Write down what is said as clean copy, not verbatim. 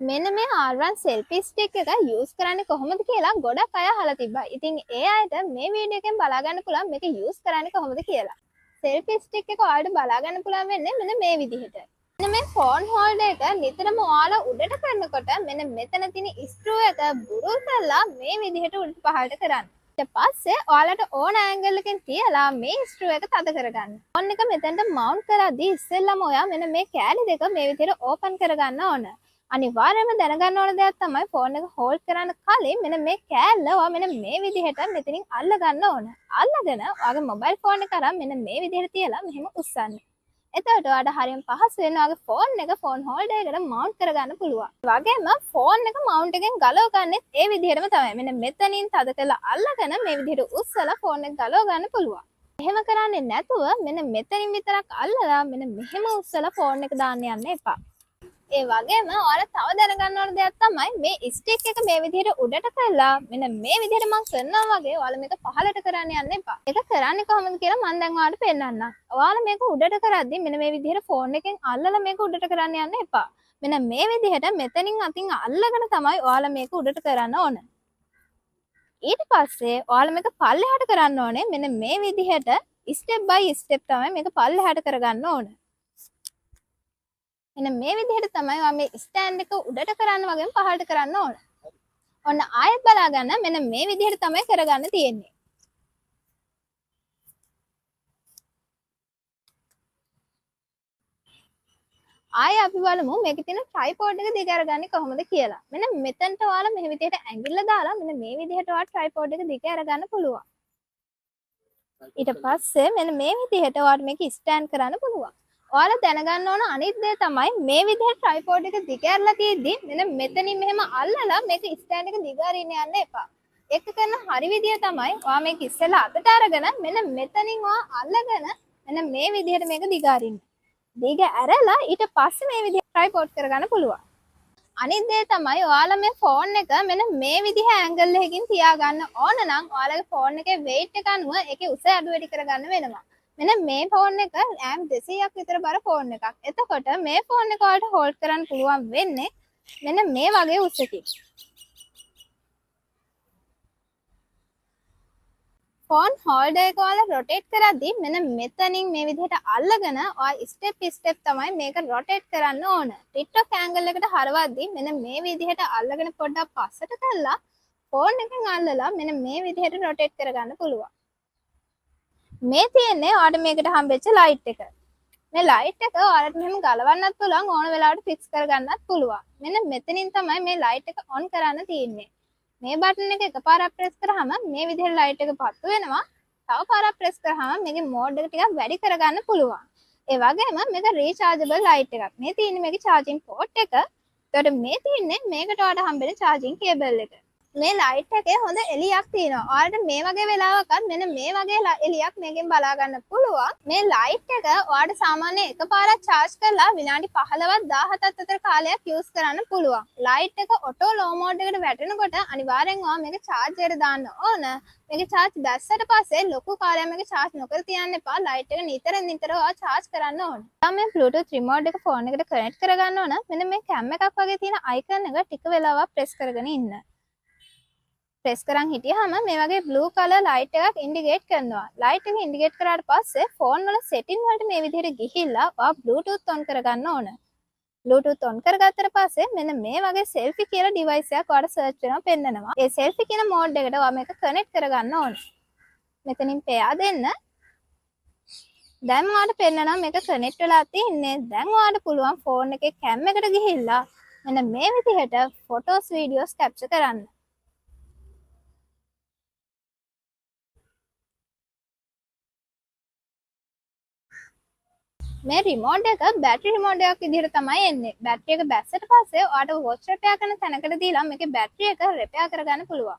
මෙන්න මේ R1 selfie stick එක use කරන්නේ කොහොමද කියලා ගොඩක් අය අහලා තිබ්බා. ඉතින් ඒ අයට මේ වීඩියෝ එකෙන් බලා ගන්න පුළුවන් මේක use කරන්නේ කොහොමද කියලා. selfie stick එක ඔයාලට බලා ගන්න පුළුවන් වෙන්නේ මෙන්න මේ විදිහට. මෙන්න මේ phone holder එක නිතරම ඔයාලා උඩට කරනකොට මෙන්න මෙතන තියෙන screw එක බුරුල් කරලා මේ විදිහට උඩට පහළට කරන්න. ඊට පස්සේ ඔයාලට ඕන angle එකකින් තියලා මේ screw එක තද කරගන්න. phone එක මෙතනට mount කරද්දී ඉස්සෙල්ලාම ඔයා මෙන්න මේ කෑලි දෙක මේ විදිහට open කරගන්න ඕන. අනිවාර්යයෙන්ම දැනගන්න ඕන දෙයක් තමයි ෆෝන් එක හෝල්ඩ් කරන්න කලින් මෙන්න මේ කෑල්ල ඔයා මෙන්න මේ විදිහට මෙතනින් අල්ල ගන්න ඕන. අල්ලගෙන ඔයාගේ මොබයිල් ෆෝන් එක අරන් මෙන්න මේ විදිහට තියලා මෙහෙම උස්සන්න. එතකොට ඔයාලට හරියම පහසුවෙන් ඔයාගේ ෆෝන් එක ෆෝන් හෝල්ඩර් එකට මවුන්ට් කරගන්න පුළුවන්. ඒ වගේම ෆෝන් එක මවුන්ට් එකෙන් ගලව ගන්නෙත් ඒ විදිහටම තමයි. මෙන්න මෙතනින් තද කරලා අල්ලගෙන මේ විදිහට උස්සලා ෆෝන් එක ගලව ගන්න පුළුවන්. එහෙම කරන්නේ නැතුව මෙන්න මෙතනින් විතරක් අල්ලලා මෙන්න මෙහෙම උස්සලා ෆෝන් එක දාන්න යන්න එපා. ඒ වගේම ඔයාලා තව දැනගන්න ඕන දෙයක් තමයි මේ ස්ටික් එක මේ විදිහට උඩට කරලා මෙන්න මේ විදිහට මම කරනවා වගේ ඔයාලා මේක පහළට කරන්න යන්න එපා. ඒක කරන්නේ කොහොමද කියලා මම දැන් ඔයාලට පෙන්නන්නම්. ඔයාලා මේක උඩට කරද්දී මෙන්න මේ විදිහට ෆෝන් එකෙන් අල්ලලා මේක උඩට කරන්න යන්න එපා. මෙන්න මේ විදිහට මෙතනින් අතින් අල්ලගෙන තමයි ඔයාලා මේක උඩට කරන්න ඕන. ඊට පස්සේ ඔයාලා මේක පල්ලෙහාට කරන්න ඕනේ. මෙන්න මේ විදිහට ස්ටෙප් බයි ස්ටෙප් තමයි මේක පල්ලෙහාට කරගන්න ඕන. එන්න මේ විදිහට තමයි ඔයා මේ ස්ටෑන්ඩ් එක උඩට කරන්න වගේම පහළට කරන්න ඕන. ඔන්න ආයෙත් බලා ගන්න මෙන්න මේ විදිහට තමයි කරගන්න තියෙන්නේ. ආයෙ අපි බලමු මේකේ තියෙන ට්‍රයිපෝඩ් එක දිග අරගන්නේ කොහොමද කියලා. මෙන්න මෙතනට ඔයාලා මේ විදිහට ඇඟිල්ල දාලා මෙන්න මේ විදිහට ඔයාලා ට්‍රයිපෝඩ් එක දිග අරගන්න පුළුවන්. ඊට පස්සේ මෙන්න මේ විදිහට ඔයාලා මේක ස්ටෑන්ඩ් කරන්න පුළුවන්. ඔයාලා දැනගන්න ඕන අනිත් දේ තමයි මේ විදිහට ට්‍රයිපෝඩ් එක දිග ඇරලා තියෙද්දි මෙන්න මෙතනින් මෙහෙම අල්ලලා මේක ස්ටෑන්ඩ් එක දිග අරින්න යන්න එපා. ඒක කරන හරි විදිය තමයි ඔයා මේක ඉස්සෙල්ලා අතට අරගෙන මෙන්න මෙතනින් ඔයා අල්ලගෙන මෙන්න මේ විදිහට මේක දිග අරින්න. දිග ඇරලා ඊට පස්සේ මේ විදිහට ට්‍රයිපෝඩ් කරගන්න පුළුවන්. අනිත් දේ තමයි ඔයාලා මේ ෆෝන් එක මෙන්න මේ විදිහ ඇන්ගල් එකකින් තියාගන්න ඕන නම් ඔයාලගේ ෆෝන් එකේ weight එක අනුව ඒකේ උස අඩු වැඩි කරගන්න වෙනවා. මෙන්න මේ ෆෝන් එක RAM 200ක් විතර බර ෆෝන් එකක්. එතකොට මේ ෆෝන් එක වලට හෝල්ඩ් කරන්න පුළුවන් වෙන්නේ මෙන්න මේ වගේ උසකින්. ෆෝන් හෝල්ඩර් එක වල රොටේට් කරද්දී මෙන්න මෙතනින් මේ විදිහට අල්ලගෙන ඔය ස්ටෙප් තමයි මේක රොටේට් කරන්න ඕන. TikTok ඇන්ගල් එකට හරවද්දී මෙන්න මේ විදිහට අල්ලගෙන පොඩ්ඩක් පස්සට කරලා ෆෝන් එකෙන් අල්ලලා මෙන්න මේ විදිහට රොටේට් කරගන්න පුළුවන්. මේ තියෙන්නේ ඔයාලට මේකට හම්බෙච්ච ලයිට් එක. මේ ලයිට් එක ඔයාලට මෙහෙම ගලවන්නත් පුළුවන් ඕන වෙලාවට ෆික්ස් කරගන්නත් පුළුවන්. මෙන්න මෙතනින් තමයි මේ ලයිට් එක ඔන් කරන්න තියෙන්නේ. මේ බටන් එක එකපාරක් ප්‍රෙස් කරාම මේ විදිහට ලයිට් එක පත්තු වෙනවා. තව පාරක් ප්‍රෙස් කරාම මේකේ මෝඩ් එක ටිකක් වැඩි කරගන්න පුළුවන්. ඒ වගේම මේක රීචාර්ජබල් ලයිට් එකක්. මේ තියෙන්නේ මේකේ charging port එක. එතකොට මේ තියෙන්නේ මේකට ඔයාලට හම්බෙන charging cable එක. මේ ලයිට් එකේ හොඳ එළියක් තියෙනවා. ඔයාලට මේ වගේ වෙලාවකත් මෙන්න මේ වගේ එළියක් මේකෙන් බලා ගන්න පුළුවන්. මේ ලයිට් එක ඔයාලට සාමාන්‍ය එකපාරක් charge කරලා විනාඩි 15ක් 17ක් අතර කාලයක් use කරන්න පුළුවන්. ලයිට් එක auto low mode එකට වැටෙනකොට අනිවාර්යෙන් ඔයා මේක charger දාන්න ඕන. මේක charge දැස්සට පස්සේ ලොකු කාලයක් මේක charge නොකර තියන්න එපා. ලයිට් එක නිතර ඔයා charge කරන්න ඕන. දැන් මේ Bluetooth remote එක phone එකට connect කරගන්න ඕන. මෙන්න මේ cam එකක් වගේ තියෙන icon එක ටික වෙලාවක් press කරගෙන ඉන්න. ප්‍රෙස් කරන් හිටියාම මේ වගේ blue color light එකක් indicate කරනවා. light එක indicate කරාට පස්සේ phone වල setting වලට මේ විදිහට ගිහිල්ලා ඔයා bluetooth on කරගන්න ඕන. bluetooth on කරගත්තට පස්සේ මෙන්න මේ වගේ selfie කියලා device එකක් ඔයාලට search වෙනවා පෙන්නනවා. ඒ selfie කියන mode එකට ඔයා මේක connect කරගන්න ඕන. මෙතනින් pair දෙන්න. දැන් ඔයාලට පෙන්නනවා මේක connect වෙලා තින්නේ. දැන් ඔයාලට පුළුවන් phone එකේ cam එකට ගිහිල්ලා මෙන්න මේ විදිහට photos videos capture කරන්න. මේ රිමෝට් එක බැටරි රිමෝට් එකක් විදිහට තමයි එන්නේ. බැටරි එක බැස්සට පස්සේ ඔයාලට වොච් රිපෙයාර් කරන තැනකට දීලා මේකේ බැටරි එක රිපෙයාර් කරගන්න පුළුවන්.